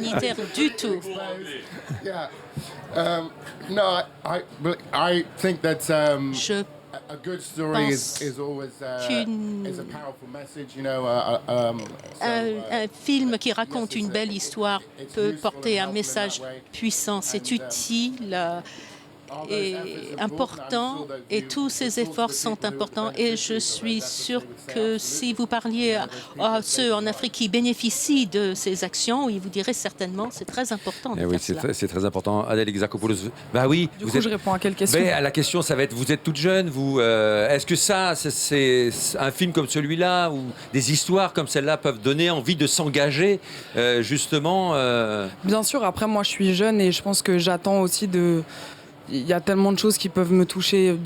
humanitaire du tout. Yeah. No, I think that Je a good story pense is always qu'une- is a powerful message, you know. un film qui raconte une belle histoire peut porter un message puissant. C'est utile et important, et tous ces efforts sont importants. Et je suis sûre que si vous parliez à ceux en Afrique qui bénéficient de ces actions, ils vous diraient certainement c'est très important. De oui, faire c'est très important. Adèle Exarchopoulos. Bah oui. Du coup, je réponds à quelle question? Mais à la question, ça va être, vous êtes toute jeune, vous. Est-ce que ça, c'est un film comme celui-là, ou des histoires comme celle-là peuvent donner envie de s'engager, justement Bien sûr, après moi je suis jeune et je pense que j'attends aussi de... Il y a tellement de choses qui peuvent me toucher.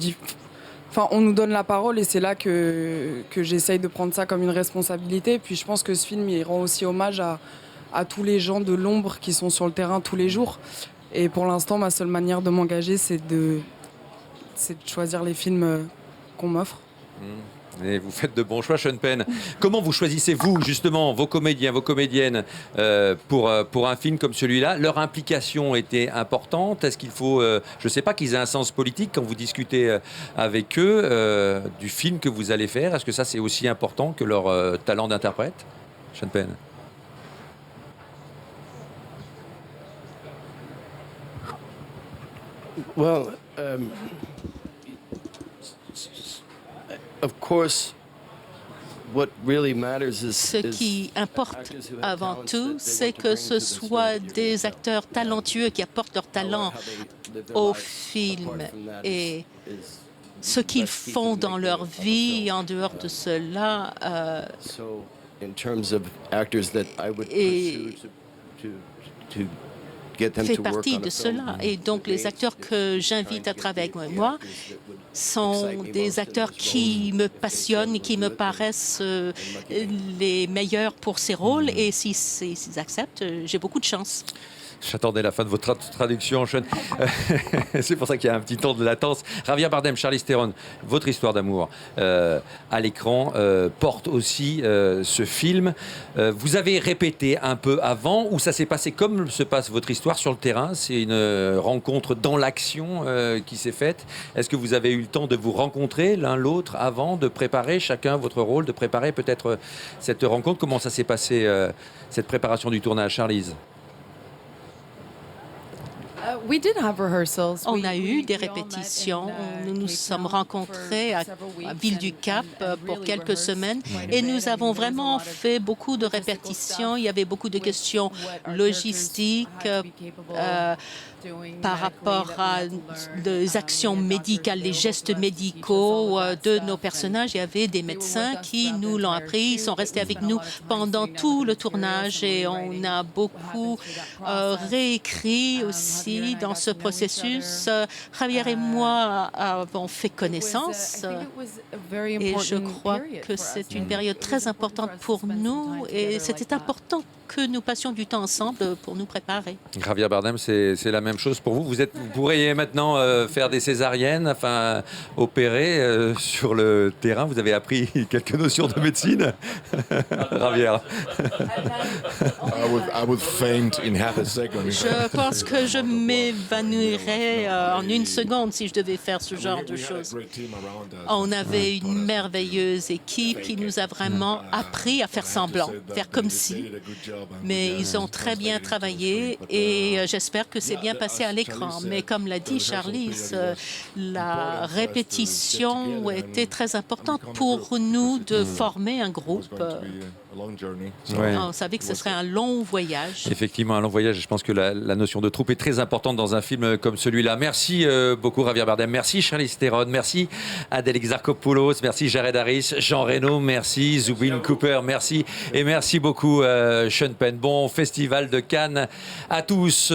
Enfin, on nous donne la parole et c'est là que j'essaye de prendre ça comme une responsabilité. Puis je pense que ce film, il rend aussi hommage à tous les gens de l'ombre qui sont sur le terrain tous les jours. Et pour l'instant, ma seule manière de m'engager, c'est de choisir les films qu'on m'offre. Et vous faites de bons choix, Sean Penn. Comment vous choisissez-vous, justement, vos comédiens, vos comédiennes, pour un film comme celui-là? Leur implication était importante? Est-ce qu'il faut, je ne sais pas, qu'ils aient un sens politique quand vous discutez avec eux du film que vous allez faire? Est-ce que ça, c'est aussi important que leur talent d'interprète? Sean Penn. Well, of course, what really matters is Ce qui importe avant tout, c'est que ce soit des acteurs talentueux qui apportent leur talent au film, et ce qu'ils font dans leur vie en dehors de cela. So, in terms of actors that I would Et pursue to get them fait to work partie on a de film. cela. Et donc, les acteurs que j'invite à travailler avec moi sont des acteurs qui me passionnent et qui me paraissent les meilleurs pour ces rôles. Et s'ils acceptent, j'ai beaucoup de chance. J'attendais la fin de votre traduction, Sean. C'est pour ça qu'il y a un petit temps de latence. Javier Bardem, Charlize Theron, votre histoire d'amour à l'écran porte aussi ce film. Vous avez répété un peu avant, ou ça s'est passé comme se passe votre histoire sur le terrain? C'est une rencontre dans l'action qui s'est faite. Est-ce que vous avez eu le temps de vous rencontrer l'un l'autre avant, de préparer chacun votre rôle, de préparer peut-être cette rencontre? Comment ça s'est passé, cette préparation du tournage, Charlize? On a eu des répétitions. Nous nous sommes rencontrés à Ville-du-Cap pour quelques semaines et nous avons vraiment fait beaucoup de répétitions. Il y avait beaucoup de questions logistiques par rapport à des actions médicales, les gestes médicaux de nos personnages. Il y avait des médecins qui nous l'ont appris. Ils sont restés avec nous pendant tout le tournage et on a beaucoup réécrit aussi dans ce processus. Javier et moi avons fait connaissance et je crois que c'est une période très importante pour nous et c'était important que nous passions du temps ensemble pour nous préparer. Javier Bardem, c'est la même chose pour vous. Vous pourriez maintenant faire des césariennes, enfin opérer sur le terrain. Vous avez appris quelques notions de médecine, Javier. I would faint in half a second. Je pense que je m'évanouirais en une seconde si je devais faire ce genre de choses. On avait une merveilleuse équipe qui nous a vraiment appris à faire semblant, faire comme si. Mais ils ont très bien travaillé et j'espère que c'est bien passé à l'écran. Mais comme l'a dit Charlize, la répétition était très importante pour nous de former un groupe. On savait que ce serait un long voyage. Effectivement, un long voyage. Je pense que la notion de troupe est très importante dans un film comme celui-là. Merci beaucoup, Javier Bardem. Merci, Charlize Theron. Merci, Adèle Exarchopoulos. Merci, Jared Harris. Jean Reno. Merci, Zubin Cooper. Merci. Et merci beaucoup, Sean Penn. Bon festival de Cannes à tous.